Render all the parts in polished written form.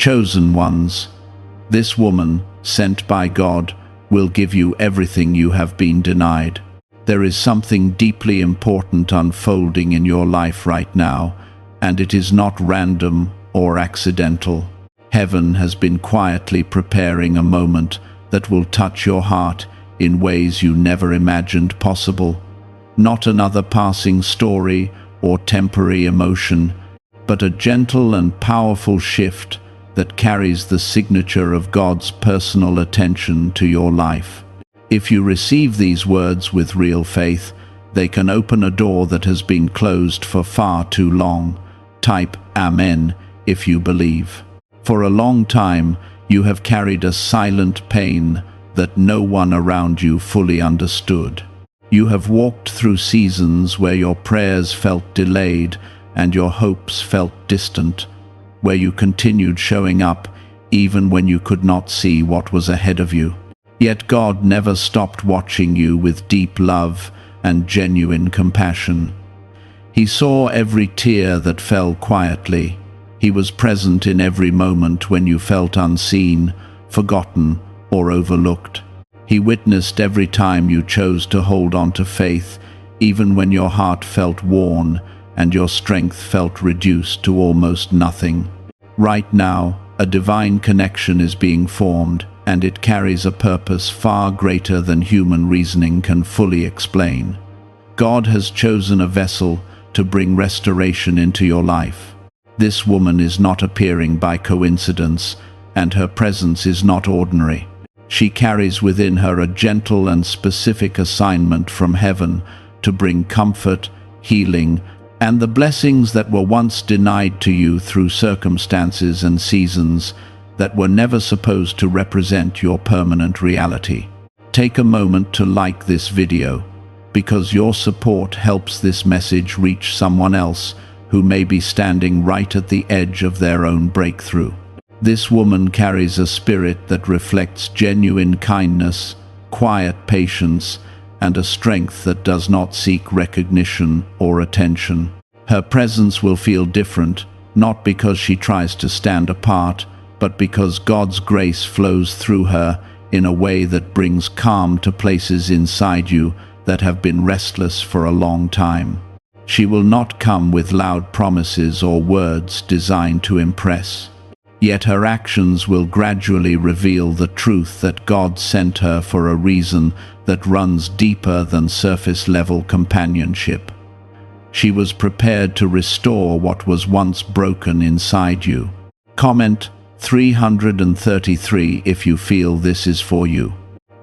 Chosen ones, this woman, sent by God, will give you everything you have been denied. There is something deeply important unfolding in your life right now, and it is not random or accidental. Heaven has been quietly preparing a moment that will touch your heart in ways you never imagined possible. Not another passing story or temporary emotion, but a gentle and powerful shift that carries the signature of God's personal attention to your life. If you receive these words with real faith, they can open a door that has been closed for far too long. Type Amen if you believe. For a long time, you have carried a silent pain that no one around you fully understood. You have walked through seasons where your prayers felt delayed and your hopes felt distant, where you continued showing up even when you could not see what was ahead of you. Yet God never stopped watching you with deep love and genuine compassion. He saw every tear that fell quietly. He was present in every moment when you felt unseen, forgotten, or overlooked. He witnessed every time you chose to hold on to faith, even when your heart felt worn and your strength felt reduced to almost nothing. Right now, a divine connection is being formed, and it carries a purpose far greater than human reasoning can fully explain. God has chosen a vessel to bring restoration into your life. This woman is not appearing by coincidence, and her presence is not ordinary. She carries within her a gentle and specific assignment from heaven to bring comfort, healing, and the blessings that were once denied to you through circumstances and seasons that were never supposed to represent your permanent reality. Take a moment to like this video, because your support helps this message reach someone else who may be standing right at the edge of their own breakthrough. This woman carries a spirit that reflects genuine kindness, quiet patience, and a strength that does not seek recognition or attention. Her presence will feel different, not because she tries to stand apart, but because God's grace flows through her in a way that brings calm to places inside you that have been restless for a long time. She will not come with loud promises or words designed to impress. Yet her actions will gradually reveal the truth that God sent her for a reason that runs deeper than surface-level companionship. She was prepared to restore what was once broken inside you. Comment 333 if you feel this is for you.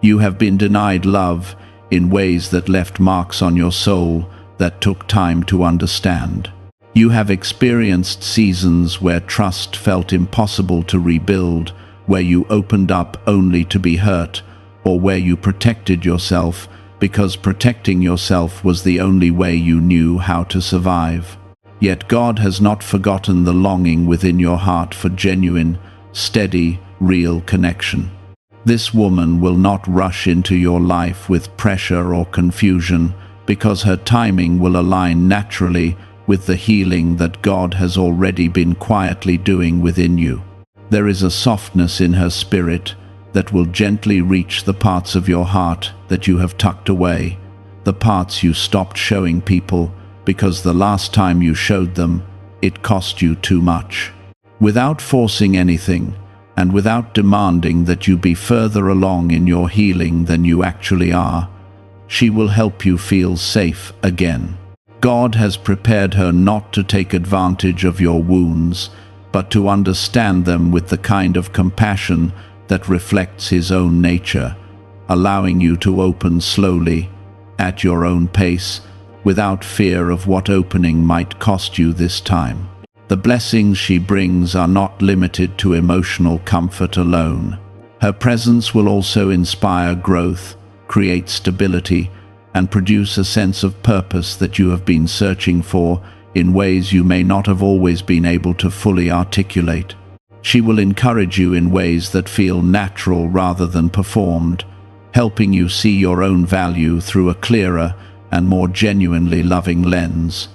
You have been denied love in ways that left marks on your soul that took time to understand. You have experienced seasons where trust felt impossible to rebuild, where you opened up only to be hurt, or where you protected yourself because protecting yourself was the only way you knew how to survive. Yet God has not forgotten the longing within your heart for genuine, steady, real connection. This woman will not rush into your life with pressure or confusion, because her timing will align naturally with the healing that God has already been quietly doing within you. There is a softness in her spirit that will gently reach the parts of your heart that you have tucked away, the parts you stopped showing people because the last time you showed them, it cost you too much. Without forcing anything, and without demanding that you be further along in your healing than you actually are, she will help you feel safe again. God has prepared her not to take advantage of your wounds, but to understand them with the kind of compassion that reflects His own nature, allowing you to open slowly, at your own pace, without fear of what opening might cost you this time. The blessings she brings are not limited to emotional comfort alone. Her presence will also inspire growth, create stability, and produce a sense of purpose that you have been searching for in ways you may not have always been able to fully articulate. She will encourage you in ways that feel natural rather than performed, helping you see your own value through a clearer and more genuinely loving lens.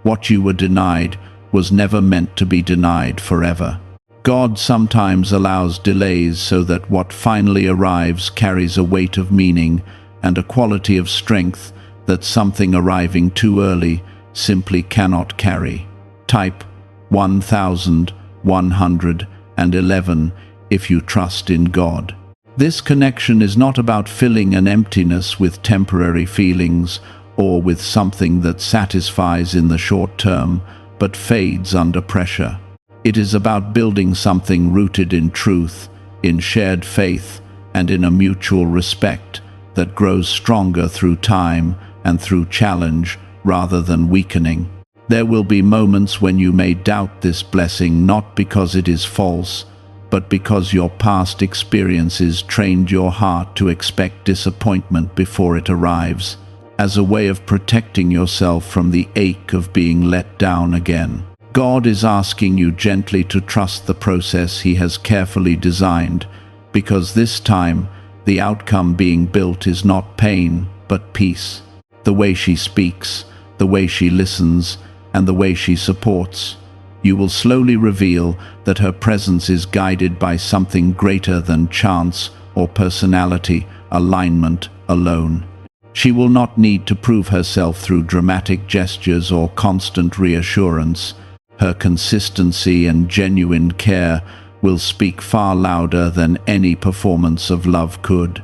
What you were denied was never meant to be denied forever. God sometimes allows delays so that what finally arrives carries a weight of meaning and a quality of strength that something arriving too early simply cannot carry. Type 1111 if you trust in God. This connection is not about filling an emptiness with temporary feelings or with something that satisfies in the short term but fades under pressure. It is about building something rooted in truth, in shared faith, and in a mutual respect that grows stronger through time and through challenge rather than weakening. There will be moments when you may doubt this blessing, not because it is false, but because your past experiences trained your heart to expect disappointment before it arrives, as a way of protecting yourself from the ache of being let down again. God is asking you gently to trust the process He has carefully designed, because this time the outcome being built is not pain, but peace. The way she speaks, the way she listens, and the way she supports, you will slowly reveal that her presence is guided by something greater than chance or personality alignment alone. She will not need to prove herself through dramatic gestures or constant reassurance. Her consistency and genuine care will speak far louder than any performance of love could.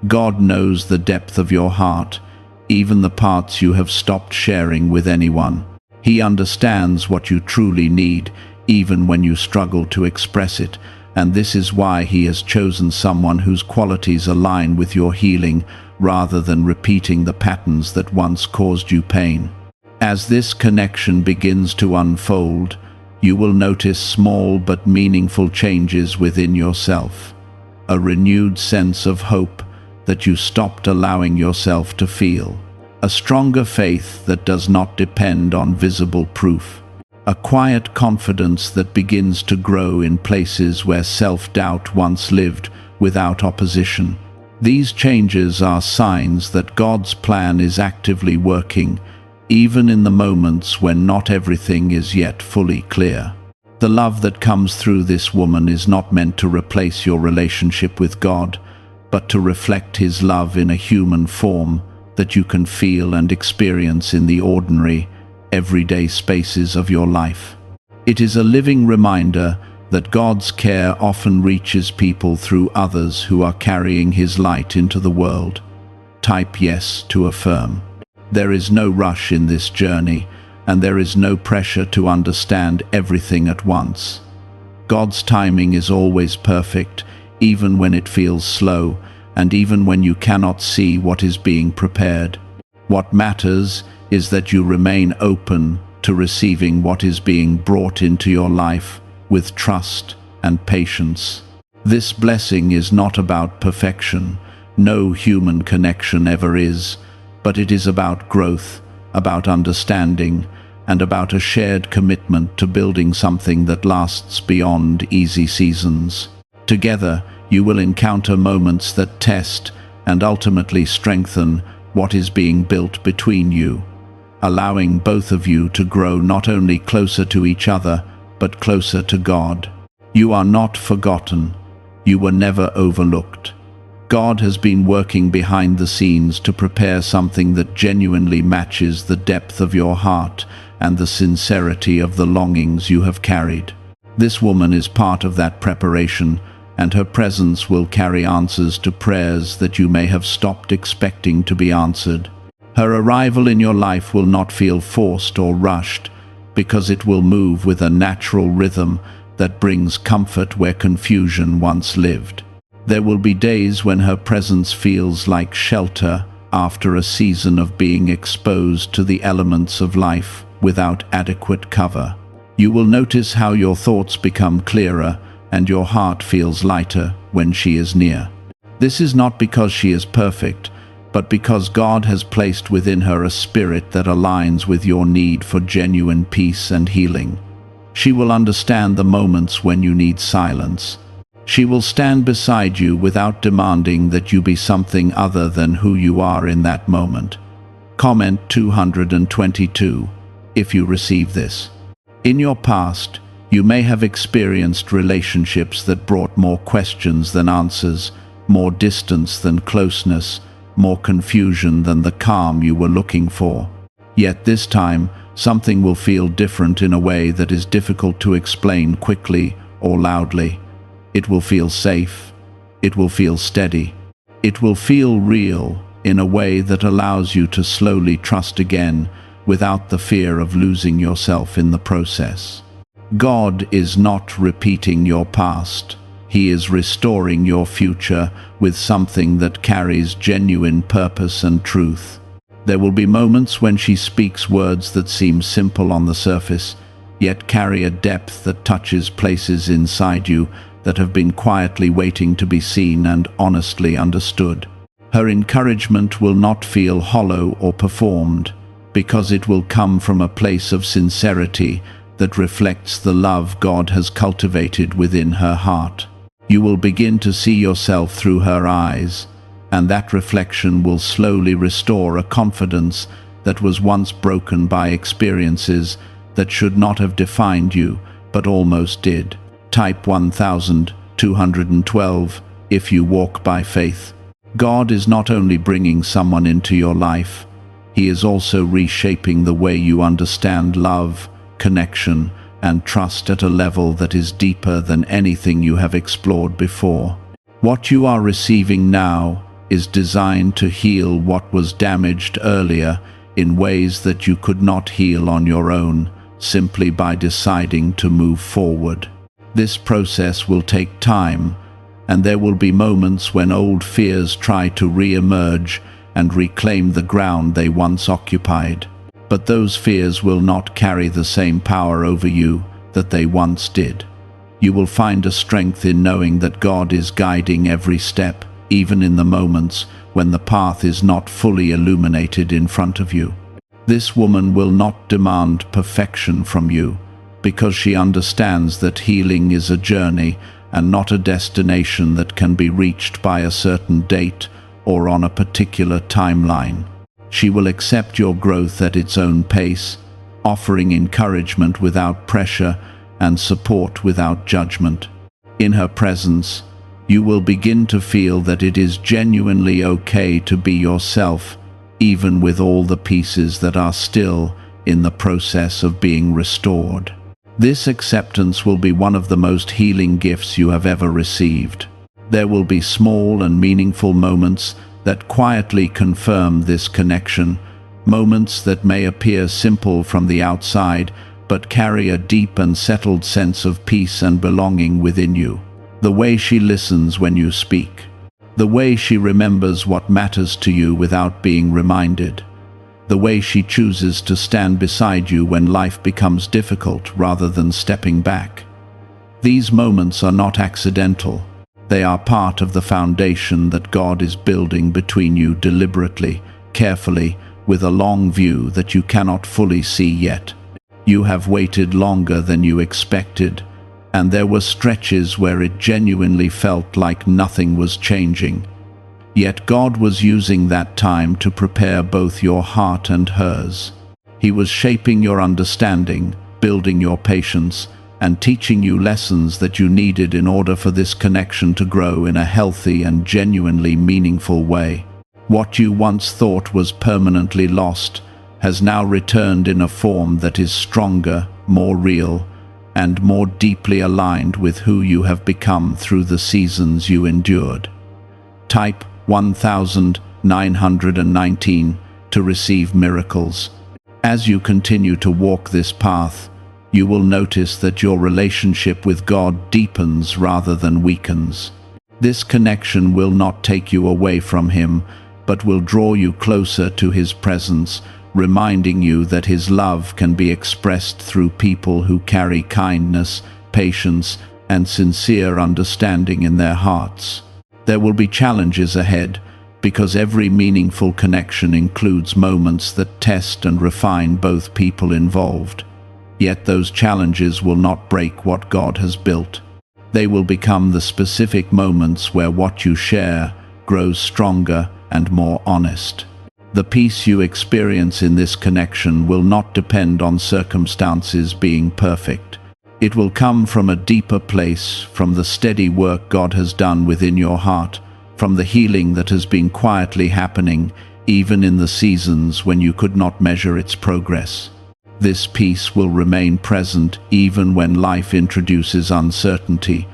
God knows the depth of your heart, even the parts you have stopped sharing with anyone. He understands what you truly need, even when you struggle to express it, and this is why He has chosen someone whose qualities align with your healing, rather than repeating the patterns that once caused you pain. As this connection begins to unfold, you will notice small but meaningful changes within yourself. A renewed sense of hope that you stopped allowing yourself to feel. A stronger faith that does not depend on visible proof. A quiet confidence that begins to grow in places where self-doubt once lived without opposition. These changes are signs that God's plan is actively working, even in the moments when not everything is yet fully clear. The love that comes through this woman is not meant to replace your relationship with God, but to reflect His love in a human form that you can feel and experience in the ordinary, everyday spaces of your life. It is a living reminder that God's care often reaches people through others who are carrying His light into the world. Type yes to affirm. There is no rush in this journey, and there is no pressure to understand everything at once. God's timing is always perfect, even when it feels slow, and even when you cannot see what is being prepared. What matters is that you remain open to receiving what is being brought into your life with trust and patience. This blessing is not about perfection. No human connection ever is, but it is about growth, about understanding, and about a shared commitment to building something that lasts beyond easy seasons. Together, you will encounter moments that test and ultimately strengthen what is being built between you, allowing both of you to grow not only closer to each other, but closer to God. You are not forgotten. You were never overlooked. God has been working behind the scenes to prepare something that genuinely matches the depth of your heart and the sincerity of the longings you have carried. This woman is part of that preparation, and her presence will carry answers to prayers that you may have stopped expecting to be answered. Her arrival in your life will not feel forced or rushed, because it will move with a natural rhythm that brings comfort where confusion once lived. There will be days when her presence feels like shelter after a season of being exposed to the elements of life without adequate cover. You will notice how your thoughts become clearer and your heart feels lighter when she is near. This is not because she is perfect, but because God has placed within her a spirit that aligns with your need for genuine peace and healing. She will understand the moments when you need silence. She will stand beside you without demanding that you be something other than who you are in that moment. Comment 222 if you receive this. In your past, You may have experienced relationships that brought more questions than answers, more distance than closeness, more confusion than the calm you were looking for. Yet this time, something will feel different in a way that is difficult to explain quickly or loudly. It will feel safe. It will feel steady. It will feel real in a way that allows you to slowly trust again without the fear of losing yourself in the process. God is not repeating your past. He is restoring your future with something that carries genuine purpose and truth. There will be moments when she speaks words that seem simple on the surface, yet carry a depth that touches places inside you that have been quietly waiting to be seen and honestly understood. Her encouragement will not feel hollow or performed, because it will come from a place of sincerity that reflects the love God has cultivated within her heart. You will begin to see yourself through her eyes, and that reflection will slowly restore a confidence that was once broken by experiences that should not have defined you, but almost did. Type 1212, if you walk by faith. God is not only bringing someone into your life, He is also reshaping the way you understand love, connection, and trust at a level that is deeper than anything you have explored before. What you are receiving now is designed to heal what was damaged earlier in ways that you could not heal on your own, simply by deciding to move forward. This process will take time, and there will be moments when old fears try to re-emerge and reclaim the ground they once occupied. But those fears will not carry the same power over you that they once did. You will find a strength in knowing that God is guiding every step, even in the moments when the path is not fully illuminated in front of you. This woman will not demand perfection from you, because she understands that healing is a journey and not a destination that can be reached by a certain date or on a particular timeline. She will accept your growth at its own pace, offering encouragement without pressure and support without judgment. In her presence, you will begin to feel that it is genuinely okay to be yourself, even with all the pieces that are still in the process of being restored. This acceptance will be one of the most healing gifts you have ever received. There will be small and meaningful moments that quietly confirm this connection, moments that may appear simple from the outside, but carry a deep and settled sense of peace and belonging within you. The way she listens when you speak. The way she remembers what matters to you without being reminded. The way she chooses to stand beside you when life becomes difficult rather than stepping back. These moments are not accidental. They are part of the foundation that God is building between you deliberately, carefully, with a long view that you cannot fully see yet. You have waited longer than you expected, and there were stretches where it genuinely felt like nothing was changing. Yet God was using that time to prepare both your heart and hers. He was shaping your understanding, building your patience, and teaching you lessons that you needed in order for this connection to grow in a healthy and genuinely meaningful way. What you once thought was permanently lost has now returned in a form that is stronger, more real, and more deeply aligned with who you have become through the seasons you endured. Type 1919 to receive miracles. As you continue to walk this path, you will notice that your relationship with God deepens rather than weakens. This connection will not take you away from Him, but will draw you closer to His presence, reminding you that His love can be expressed through people who carry kindness, patience, and sincere understanding in their hearts. There will be challenges ahead, because every meaningful connection includes moments that test and refine both people involved. Yet those challenges will not break what God has built. They will become the specific moments where what you share grows stronger and more honest. The peace you experience in this connection will not depend on circumstances being perfect. It will come from a deeper place, from the steady work God has done within your heart, from the healing that has been quietly happening, even in the seasons when you could not measure its progress. This peace will remain present even when life introduces uncertainty,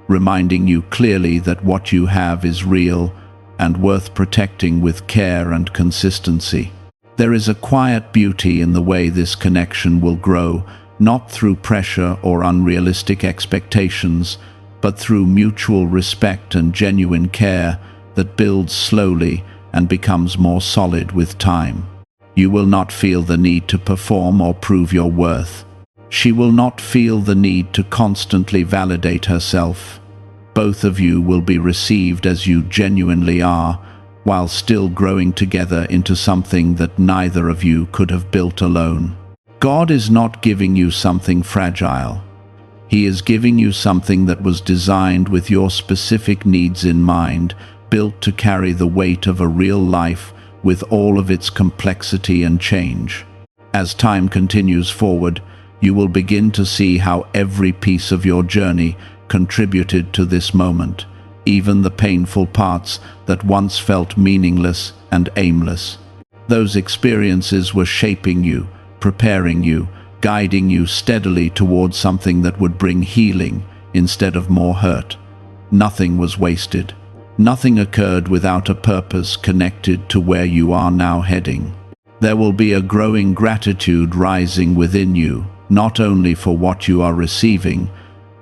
reminding you clearly that what you have is real and worth protecting with care and consistency. There is a quiet beauty in the way this connection will grow, not through pressure or unrealistic expectations, but through mutual respect and genuine care that builds slowly and becomes more solid with time. You will not feel the need to perform or prove your worth. She will not feel the need to constantly validate herself. Both of you will be received as you genuinely are, while still growing together into something that neither of you could have built alone. God is not giving you something fragile. He is giving you something that was designed with your specific needs in mind, built to carry the weight of a real life with all of its complexity and change. As time continues forward, you will begin to see how every piece of your journey contributed to this moment, even the painful parts that once felt meaningless and aimless. Those experiences were shaping you, preparing you, guiding you steadily towards something that would bring healing instead of more hurt. Nothing was wasted. Nothing occurred without a purpose connected to where you are now heading. There will be a growing gratitude rising within you, not only for what you are receiving,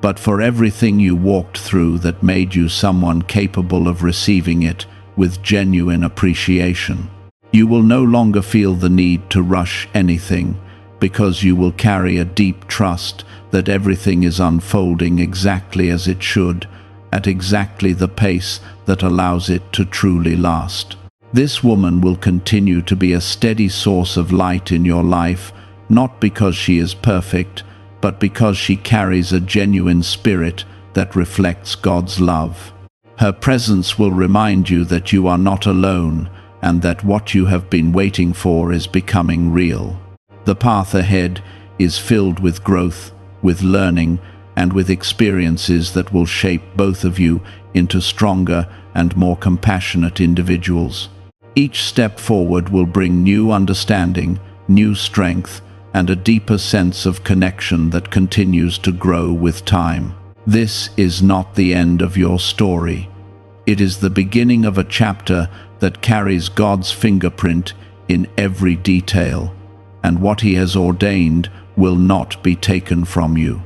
but for everything you walked through that made you someone capable of receiving it with genuine appreciation. You will no longer feel the need to rush anything, because you will carry a deep trust that everything is unfolding exactly as it should, at exactly the pace that allows it to truly last. This woman will continue to be a steady source of light in your life, not because she is perfect, but because she carries a genuine spirit that reflects God's love. Her presence will remind you that you are not alone and that what you have been waiting for is becoming real. The path ahead is filled with growth, with learning, and with experiences that will shape both of you into stronger and more compassionate individuals. Each step forward will bring new understanding, new strength, and a deeper sense of connection that continues to grow with time. This is not the end of your story. It is the beginning of a chapter that carries God's fingerprint in every detail, and what He has ordained will not be taken from you.